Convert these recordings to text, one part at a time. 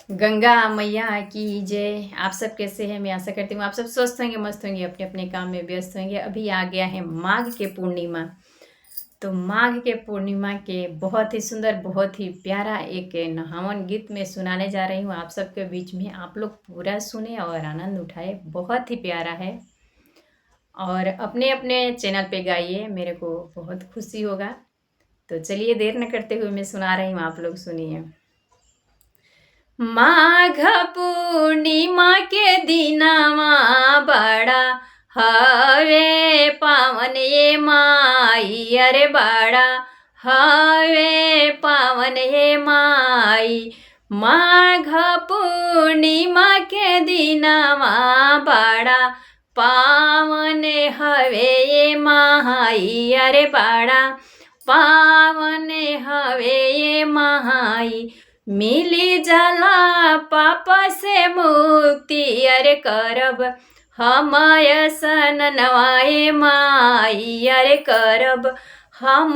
गंगा मैया की जय। आप सब कैसे हैं? मैं आशा करती हूँ आप सब स्वस्थ होंगे, मस्त होंगे, अपने अपने काम में व्यस्त होंगे। अभी आ गया है माघ के पूर्णिमा। तो माघ के पूर्णिमा के बहुत ही सुंदर, बहुत ही प्यारा एक नहावन गीत में सुनाने जा रही हूँ आप सबके बीच में। आप लोग पूरा सुने और आनंद उठाए। बहुत ही प्यारा है और अपने अपने चैनल पे गाइए, मेरे को बहुत खुशी होगा। तो चलिए देर न करते हुए मैं सुना रही हूँ, आप लोग सुनिए। माघ पूर्णिमा के दिनवा बड़ा हवे पावन ये माई, अरे बड़ा हवे पावन ये माई। माघ पूर्णिमा के दिनवा बड़ा पावन हवे ये माई, अरे बड़ा पावन हवे ये माई। मिली जाला पाप से मुक्ति, अरे करब हम सन नवाए माई, अरे करब हम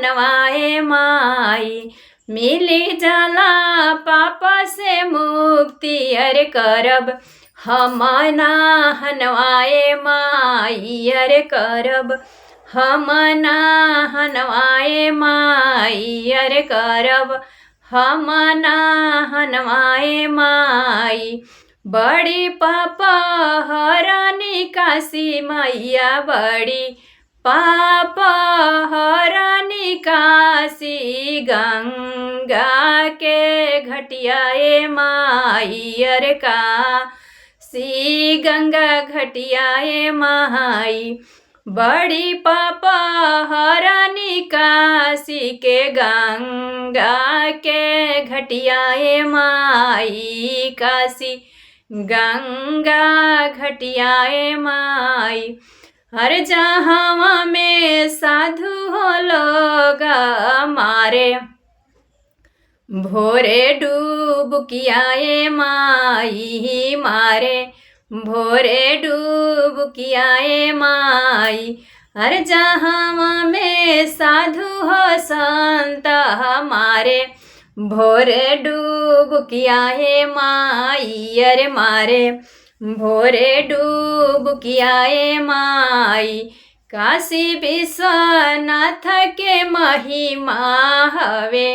नवाए माई। मिली जाला पाप से मुक्ति, अरे करब हम नवाए माई, अरे करब हम नवाए माई, अरे करब हम नवाए माई। बड़ी पापा हरानी काशी मैया, बड़ी पापा हरानी काशी। गंगा के घटियाए माई, अरे काशी गंगा घटियाए माई। बड़ी पापा हरानी काशी के गंगा के घटियाए माई, काशी गंगा घटियाए माई। हर जहाँ में साधु हो लोग मारे, भोरे डुबकियाए माई मारे, भोरे डुबकियाए माई। हर जहाँ में साधु हो संत हमारे, भोरे डुबकियाए माई, अरे मारे भोरे डुबकियाए माई। काशी विश्वनाथ के महिमा हवे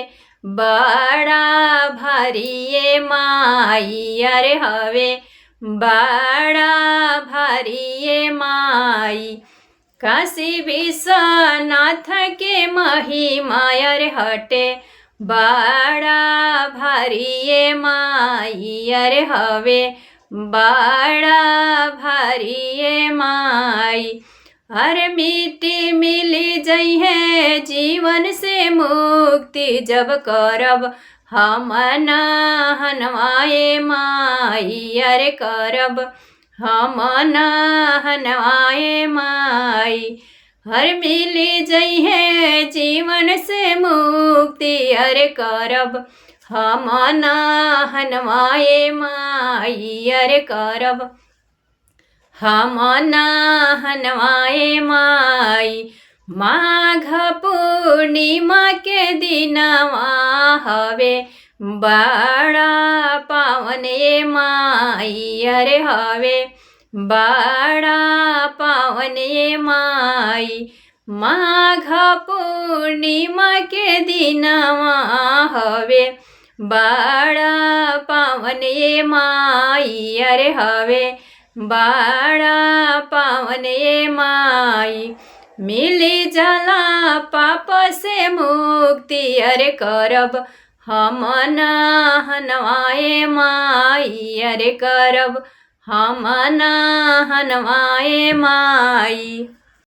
बड़ा भारी ये माई, अरे हवे बड़ा भारी ये माई। काशी विश्वनाथ के महिमा, अरे हटे बड़ा भारी ये माई, अरे हवे बड़ा भारी ये माई। हर मिट्टी मिली जई है जीवन से मुक्ति, जब करब हम नवाए माई, अरे करब हम नवाए माई। हर मिली जई है जीवन से मुक्ति, अरे करब हम नवाए माई, अरे करब हम नवाए माई। माघ पूर्णिमा के दिनवा हवे बड़ा पावन ये माई, अरे हवे बड़ा पावन ये माई। माघ पूर्णिमा के दिनवा हवे बड़ा पावन ये माई, अरे हवे बड़ा पावन ये माई। मिली जाला पाप से मुक्ति, अरे करब हम नवाए माई, अरे करब हम नवाए माई।